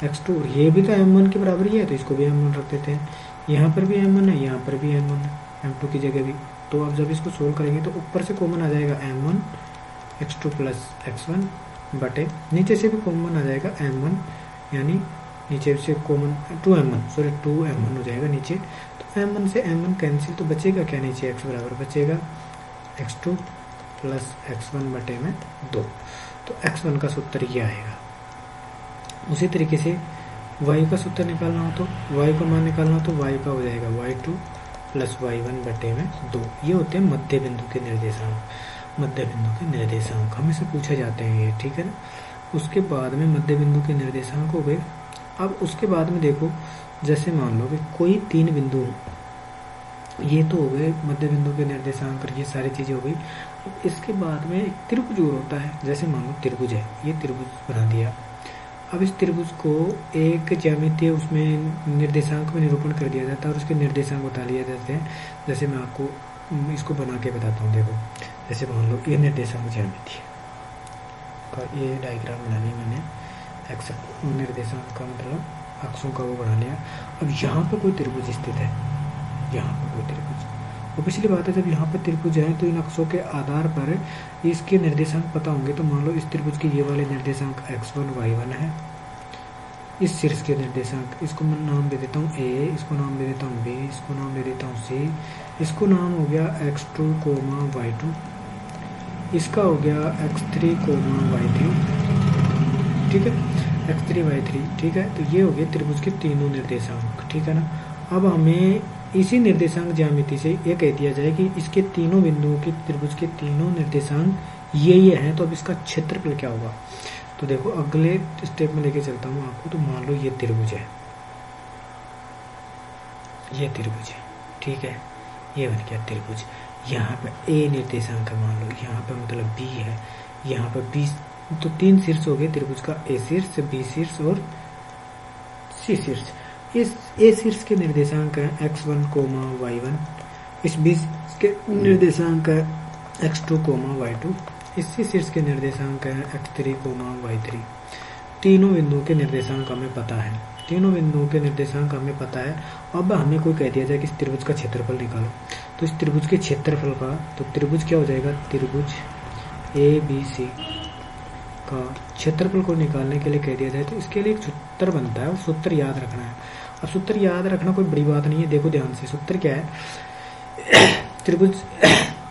x2 और ये भी तो m1 के बराबर ही है, तो इसको भी m1 रख देते हैं। यहाँ पर भी m1 है, यहाँ पर भी m1 है, m2 की जगह भी। तो अब जब इसको सोल्व करेंगे तो ऊपर से कॉमन आ जाएगा m1 x2 प्लस x1 बटे नीचे से भी कॉमन आ जाएगा m1, यानी नीचे से कॉमन 2m1 हो जाएगा नीचे। तो m1 से m1 कैंसिल, तो बचेगा क्या नीचे, x बराबर बचेगा x2 प्लस x1 बटे में 2। तो x1 का सूत्र ये आएगा। उसी तरीके से y का सूत्र निकालना हो तो y का मान निकालना हो तो y का हो जाएगा y2 प्लस y1 बटे में 2। ये होते हैं मध्य बिंदु के निर्देशांक। मध्य बिंदु के निर्देशांक हमेशा पूछे जाते हैं ये, ठीक है ना। उसके बाद में मध्य बिंदु के निर्देशांक हो गए। अब उसके बाद में देखो, जैसे मान लो कि कोई 3 बिंदु, ये तो हो गए मध्य बिंदु के निर्देशांक, ये सारी चीजें हो गई। अब इसके बाद में एक त्रिभुज और होता है। जैसे मान लो त्रिभुज है, ये त्रिभुज बना दिया। अब इस त्रिभुज को एक ज्यामितीय उसमें निर्देशांक में निरूपण कर दिया जाता है और उसके निर्देशांक बता लिए जाते हैं। जैसे मैं आपको इसको बना के बताता हूँ। देखो, जैसे मान लो ये निर्देशांक ज्यामिति का ये डायग्राम बना लिया मैंने, एक्स निर्देशांक का मतलब अक्षों का वो बना लिया। अब यहाँ पे कोई त्रिभुज स्थित है, यहाँ पे कोई त्रिभुज, और पिछली बात है जब यहाँ पे त्रिभुज है तो इन अक्षों के आधार पर इसके निर्देशांक पता होंगे। तो मान लो इस त्रिभुज के ये वाले निर्देशांक x1 y1 है, इस शीर्ष के निर्देशांक, इसको मैं नाम दे देता हूँ a, इसको नाम दे देता हूँ b, इसको नाम दे देता हूँ c, इसको नाम हो गया x2, y2, इसका हो गया x3, y3, ठीक है, x3 y3, ठीक है। तो ये हो गए त्रिभुज के तीनों निर्देशांक, ठीक है ना। अब हमें इसी निर्देशांक ज्यामिति से ये कह दिया जाए कि इसके तीनों बिंदुओं के त्रिभुज के तीनों निर्देशांक ये हैं, तो अब इसका क्षेत्रफल क्या होगा। तो देखो अगले स्टेप में लेके चलता हूँ आपको। तो मान लो ये त्रिभुज है, ये त्रिभुज है, ठीक है, ये बन गया त्रिभुज। यहाँ पे a निर्देशांक है, मान लो यहाँ पे मतलब b है, यहाँ पे b, तो 3 शीर्ष हो गए त्रिभुज का, a शीर्ष, b शीर्ष और c शीर्ष। इस a शीर्ष के निर्देशांक है x1, y1, इस b के निर्देशांक है x2, y2, इस c शीर्ष के निर्देशांक है x3, y3। तीनों बिंदुओं के निर्देशांक हमें पता है, तीनों बिंदुओं के निर्देशांक हमें पता है। अब हमें कोई कह दिया जाए कि इस त्रिभुज का क्षेत्रफल निकालो, तो इस त्रिभुज के क्षेत्रफल का, तो त्रिभुज क्या हो जाएगा, त्रिभुज ABC का क्षेत्रफल को निकालने के लिए कह दिया जाए तो इसके लिए एक सूत्र बनता है, और सूत्र याद रखना है। अब सूत्र याद रखना कोई बड़ी बात नहीं है, देखो ध्यान से। सूत्र क्या है, त्रिभुज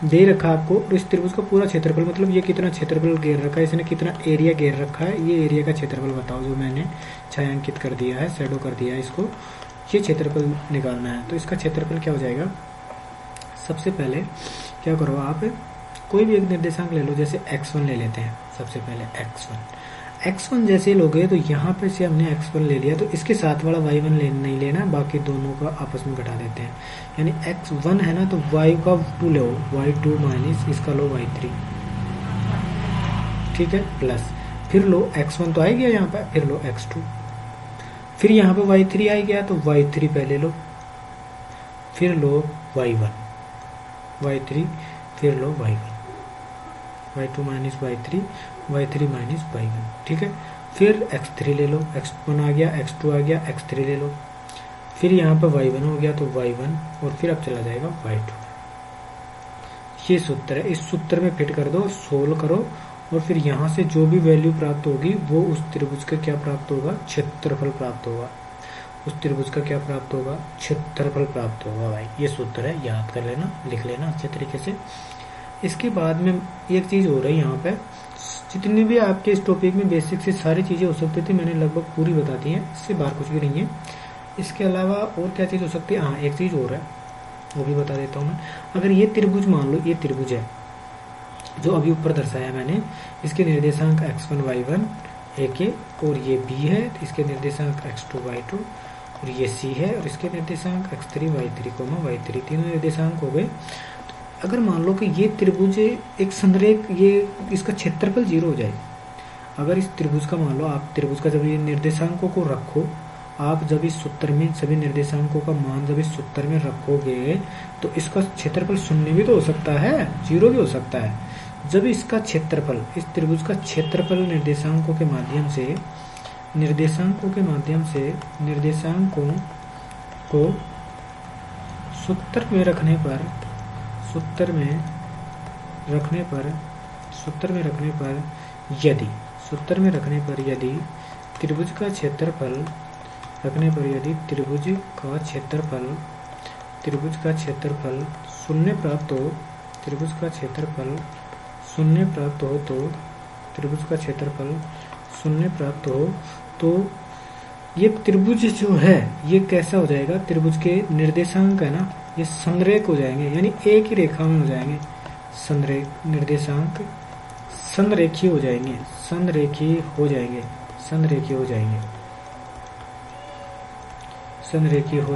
दे रखा आपको और इस त्रिभुज का पूरा क्षेत्रफल, मतलब ये कितना क्षेत्रफल घेर रखा है, इसने कितना एरिया घेर रखा है, ये एरिया का क्षेत्रफल बताओ, जो मैंने छायांकित कर दिया है, शैडो कर दिया है इसको, ये क्षेत्रफल निकालना है। तो इसका क्षेत्रफल क्या हो जाएगा, सबसे पहले क्या करो आप, कोई भी एक निर्देशांक ले लो, जैसे x1 ले लेते हैं। सबसे पहले x1 जैसे लोगे तो यहाँ पे से हमने x1 ले लिया, तो इसके साथ वाला y1 नहीं लेना, बाकी दोनों का आपस में घटा देते हैं। यानी x1 है ना, तो y का 2 लो, y2 माइनस इसका लो y3, ठीक है, प्लस फिर लो x1 तो आ गया यहाँ पे, फिर लो x2, फिर यहाँ पे y3 आ गया तो y3 पहले लो, फिर लो y1, y3, फिर लो y1, y2 minus y3, y3 minus y1, ठीक है। फिर x3 ले लो, x1 आ गया, x2 आ गया, x3 ले लो, फिर यहाँ पर y1 हो गया तो y1, और फिर अब चला जाएगा y2। ये सूत्र है, इस सूत्र में फिट कर दो, सोल्व करो, और फिर यहाँ से जो भी वैल्यू प्राप्त होगी वो उस त्रिभुज का क्या प्राप्त होगा, क्षेत्रफल प्राप्त होगा। उस त्रिभुज का क्या प्राप्त होगा, क्षेत्रफल प्राप्त होगा। भाई ये सूत्र है, याद कर लेना, लिख लेना अच्छे तरीके से। इसके बाद में एक चीज हो रही है यहाँ पे, जितनी भी आपके इस टॉपिक में बेसिक से सारी चीजें हो सकती थी मैंने लगभग पूरी बता दी है, इससे बाहर कुछ भी नहीं है। इसके अलावा और क्या चीज हो सकती है, हाँ एक चीज और है वो भी बता देता हूँ मैं। अगर ये त्रिभुज मान लो, ये त्रिभुज है जो अभी ऊपर दर्शाया मैंने, इसके निर्देशांक x1 y1, ए के, और ये बी है तो इसके निर्देशांक x2 y2, और ये सी है और इसके निर्देशांक x3 y3 y3, तीनों निर्देशांक हो गए। अगर मान लो कि ये त्रिभुज एक संरेख, ये इसका क्षेत्रफल 0 हो जाए, अगर इस त्रिभुज का मान लो आप त्रिभुज का जब ये निर्देशांकों को रखो, आप जब इस सूत्र में सभी निर्देशांकों का मान जब इस सूत्र में रखोगे तो इसका क्षेत्रफल 0 भी तो हो सकता है, 0 भी हो सकता है। जब इसका क्षेत्रफल, इस त्रिभुज का क्षेत्रफल निर्देशांकों के माध्यम से निर्देशांकों को सूत्र में रखने पर यदि त्रिभुज का क्षेत्रफल शून्य प्राप्त हो, तो ये त्रिभुज जो है ये कैसा हो जाएगा, त्रिभुज के निर्देशांक है ना, ये संरेख हो जाएंगे, यानी एक ही रेखा में हो जाएंगे। निर्देशांक संरेखीय हो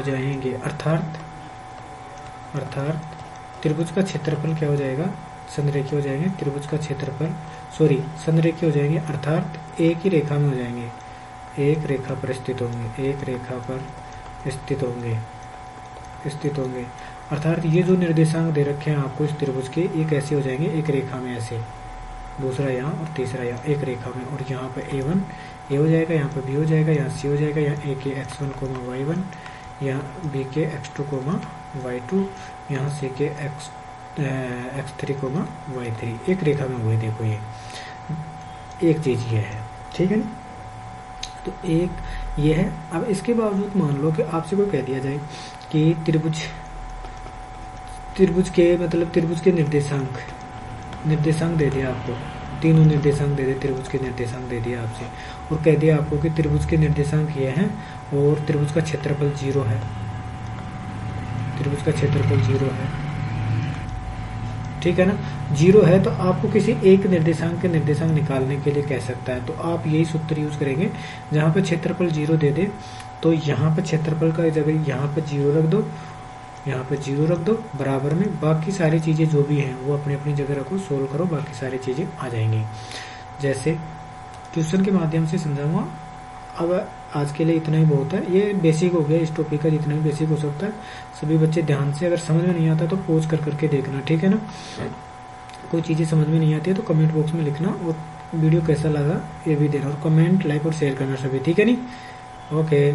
जाएंगे, अर्थात त्रिभुज का क्षेत्रफल क्या हो जाएगा, संरेखीय हो जाएंगे। त्रिभुज का क्षेत्रफल संरेखीय हो जाएंगे, अर्थात एक ही रेखा में हो जाएंगे, एक रेखा पर स्थित होंगे। अर्थात ये जो निर्देशांक दे रखे हैं आपको इस त्रिभुज के, ये कैसे हो जाएंगे, एक रेखा में ऐसे, दूसरा यहाँ और तीसरा यहाँ, एक रेखा में। और यहाँ पे A1 ए हो जाएगा, यहाँ पे B हो जाएगा, यहाँ C हो जाएगा, यहाँ A के x1, y1, यहाँ B के x2, y2, यहाँ C के x3, y3, एक रेखा में हुए। देखो ये एक चीज ये है, ठीक है ना। तो एक ये है। अब इसके बावजूद मान लो कि आपसे कोई कह दिया जाए कि त्रिभुज के निर्देशांक दे दिया आपको, तीनों निर्देशांक दे दिए, त्रिभुज के निर्देशांक दे दिया आपसे, और कह दिया आपको कि त्रिभुज के निर्देशांक ये हैं और त्रिभुज का क्षेत्रफल 0 है, ठीक है ना, 0 है। तो आपको किसी एक निर्देशांक के निर्देशांक निकालने के लिए कह सकता है, तो आप यही सूत्र यूज करेंगे। जहाँ पे क्षेत्रफल 0 दे दे तो यहाँ पे क्षेत्रफल का जगह यहाँ पे 0 रख दो, यहाँ पे 0 रख दो, बराबर में बाकी सारी चीजें जो भी हैं वो अपनी अपनी जगह रखो, सोल्व करो, बाकी सारी चीजें आ जाएंगी। जैसे ट्यूशन के माध्यम से समझाऊंगा। अब आज के लिए इतना ही बहुत है, ये बेसिक हो गया इस टॉपिक का, जितना भी बेसिक हो सकता है सभी बच्चे ध्यान से, अगर समझ में नहीं आता तो पॉज करके देखना, ठीक है ना। कोई चीजें समझ में नहीं आती है तो कमेंट बॉक्स में लिखना, और वीडियो कैसा लगा ये भी देना, और कमेंट, लाइक और शेयर करना सभी, ठीक है नी। ओके।